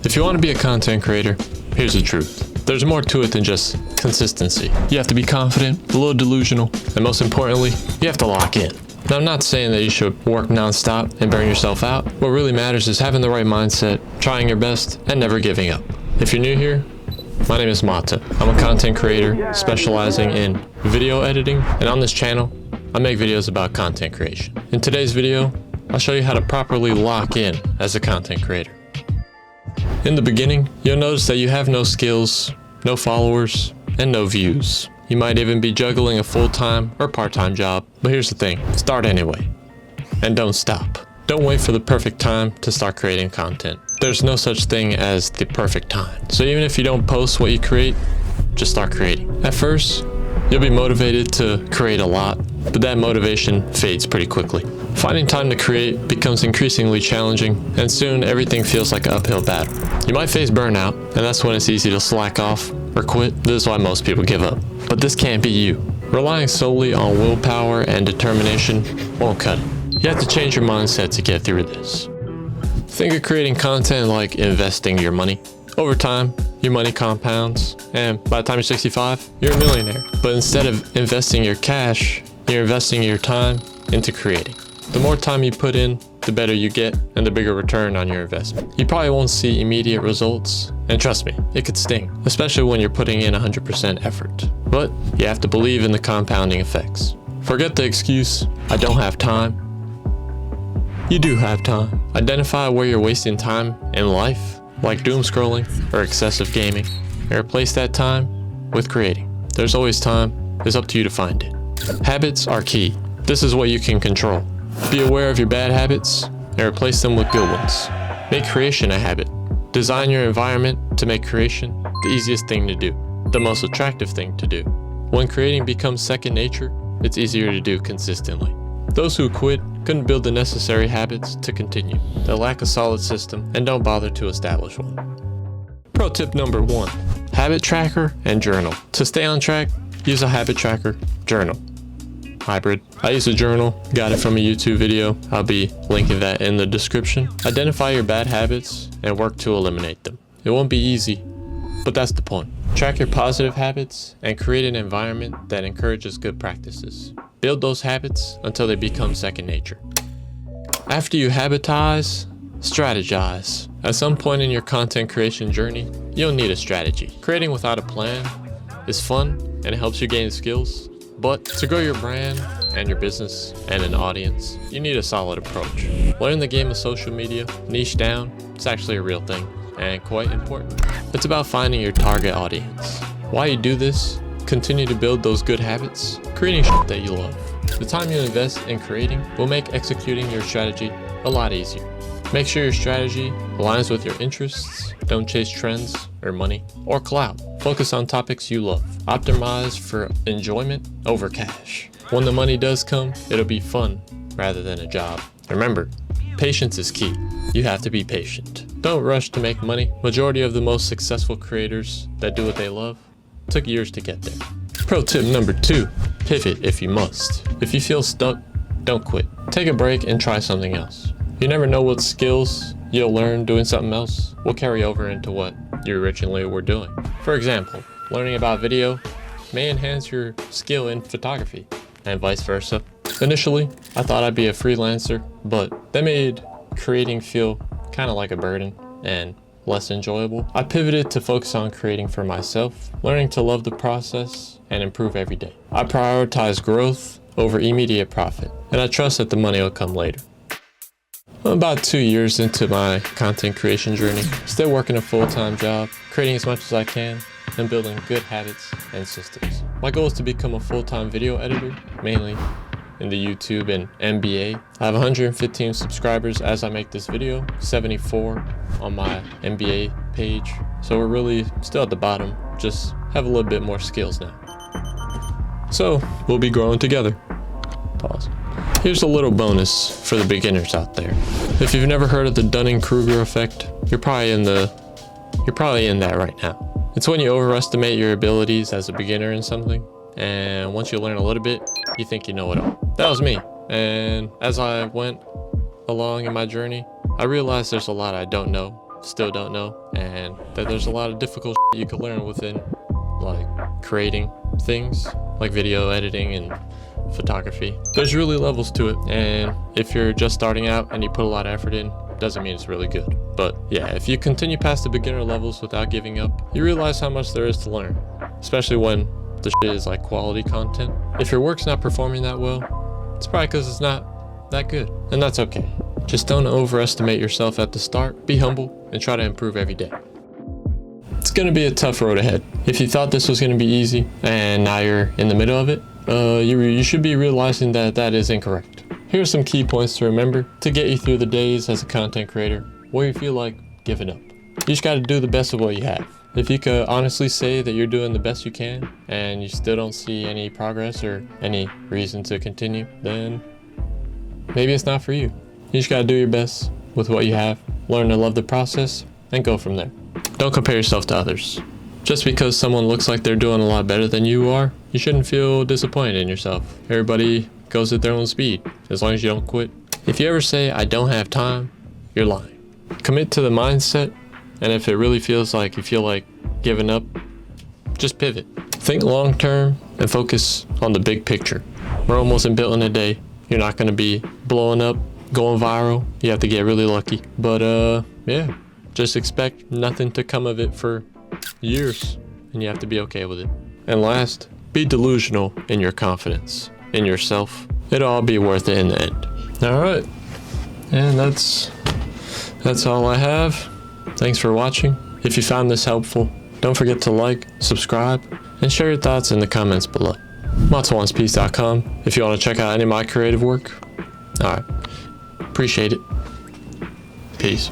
If you want to be a content creator, here's the truth. There's more to it than just consistency. You have to be confident, a little delusional, and most importantly, you have to lock in. Now, I'm not saying that you should work nonstop and burn yourself out. What really matters is having the right mindset, trying your best, and never giving up. If you're new here, my name is matawp. I'm a content creator specializing in video editing, and on this channel, I make videos about content creation. In today's video, I'll show you how to properly lock in as a content creator. In the beginning, you'll notice that you have no skills, no followers, and no views. You might even be juggling a full-time or part-time job, but here's the thing, start anyway. And don't stop. Don't wait for the perfect time to start creating content. There's no such thing as the perfect time. So even if you don't post what you create, just start creating. At first, you'll be motivated to create a lot, but that motivation fades pretty quickly. Finding time to create becomes increasingly challenging, and soon everything feels like an uphill battle. You might face burnout, and that's when it's easy to slack off or quit. This is why most people give up. But this can't be you. Relying solely on willpower and determination won't cut it. You have to change your mindset to get through this. Think of creating content like investing your money. Over time, your money compounds, and by the time you're 65, you're a millionaire. But instead of investing your cash, you're investing your time into creating. The more time you put in, the better you get and the bigger return on your investment. You probably won't see immediate results, and trust me, it could sting, especially when you're putting in 100% effort. But you have to believe in the compounding effects. Forget the excuse, I don't have time. You do have time. Identify where you're wasting time in life, like doom scrolling or excessive gaming, and replace that time with creating. There's always time, it's up to you to find it. Habits are key. This is what you can control. Be aware of your bad habits and replace them with good ones. Make creation a habit. Design your environment to make creation the easiest thing to do, the most attractive thing to do. When creating becomes second nature, it's easier to do consistently. Those who quit couldn't build the necessary habits to continue. They lack a solid system and don't bother to establish one. Pro tip number 1, habit tracker and journal. To stay on track, use a habit tracker journal. Hybrid. I use a journal, got it from a YouTube video. I'll be linking that in the description. Identify your bad habits and work to eliminate them. It won't be easy, but that's the point. Track your positive habits and create an environment that encourages good practices. Build those habits until they become second nature. After you habitize, strategize. At some point in your content creation journey, you'll need a strategy. Creating without a plan is fun and it helps you gain skills. But to grow your brand and your business and an audience, you need a solid approach. Learn the game of social media, niche down, it's actually a real thing and quite important. It's about finding your target audience. While you do this, continue to build those good habits, creating shit that you love. The time you invest in creating will make executing your strategy a lot easier. Make sure your strategy aligns with your interests. Don't chase trends or money or clout. Focus on topics you love. Optimize for enjoyment over cash. When the money does come, it'll be fun rather than a job. Remember, patience is key. You have to be patient. Don't rush to make money. Majority of the most successful creators that do what they love took years to get there. Pro tip number 2, pivot if you must. If you feel stuck, don't quit. Take a break and try something else. You never know what skills you'll learn doing something else will carry over into what you originally were doing. For example, learning about video may enhance your skill in photography and vice versa. Initially, I thought I'd be a freelancer, but that made creating feel kind of like a burden and less enjoyable. I pivoted to focus on creating for myself, learning to love the process and improve every day. I prioritize growth over immediate profit, and I trust that the money will come later. I'm about 2 years into my content creation journey, still working a full-time job, creating as much as I can, and building good habits and systems. My goal is to become a full-time video editor, mainly in the YouTube and MBA. I have 115 subscribers as I make this video, 74 on my MBA page. So we're really still at the bottom, just have a little bit more skills now. So we'll be growing together. Pause. Here's a little bonus for the beginners out there. If you've never heard of the Dunning-Kruger effect, you're probably in that right now. It's when you overestimate your abilities as a beginner in something, and once you learn a little bit, you think you know it all. That was me, and as I went along in my journey, I realized there's a lot I don't know still don't know, and that there's a lot of difficult shit you could learn within like creating things like video editing and photography. There's really levels to it, and if you're just starting out and you put a lot of effort in, doesn't mean it's really good. But yeah, if you continue past the beginner levels without giving up, you realize how much there is to learn, especially when the shit is like quality content. If your work's not performing that well, it's probably because it's not that good, and that's okay. Just don't overestimate yourself at the start, be humble, and try to improve every day. It's gonna be a tough road ahead. If you thought this was gonna be easy and now you're in the middle of it, you should be realizing that that is incorrect. Here are some key points to remember to get you through the days as a content creator where you feel like giving up. You just gotta do the best of what you have. If you could honestly say that you're doing the best you can and you still don't see any progress or any reason to continue, then maybe it's not for you. You just gotta do your best with what you have, learn to love the process, and go from there. Don't compare yourself to others. Just because someone looks like they're doing a lot better than you are, you shouldn't feel disappointed in yourself. Everybody goes at their own speed, as long as you don't quit. If you ever say, I don't have time, you're lying. Commit to the mindset, and if it really feels like you feel like giving up, just pivot. Think long term and focus on the big picture. Rome wasn't built in a day. You're not gonna be blowing up, going viral. You have to get really lucky. But yeah, just expect nothing to come of it for years, and you have to be okay with it. And last, be delusional in your confidence in yourself. It'll all be worth it in the end. All right, and that's all I have. Thanks for watching. If you found this helpful, don't forget to like, subscribe, and share your thoughts in the comments below. matawp.com if you want to check out any of my creative work. All right, appreciate it. Peace.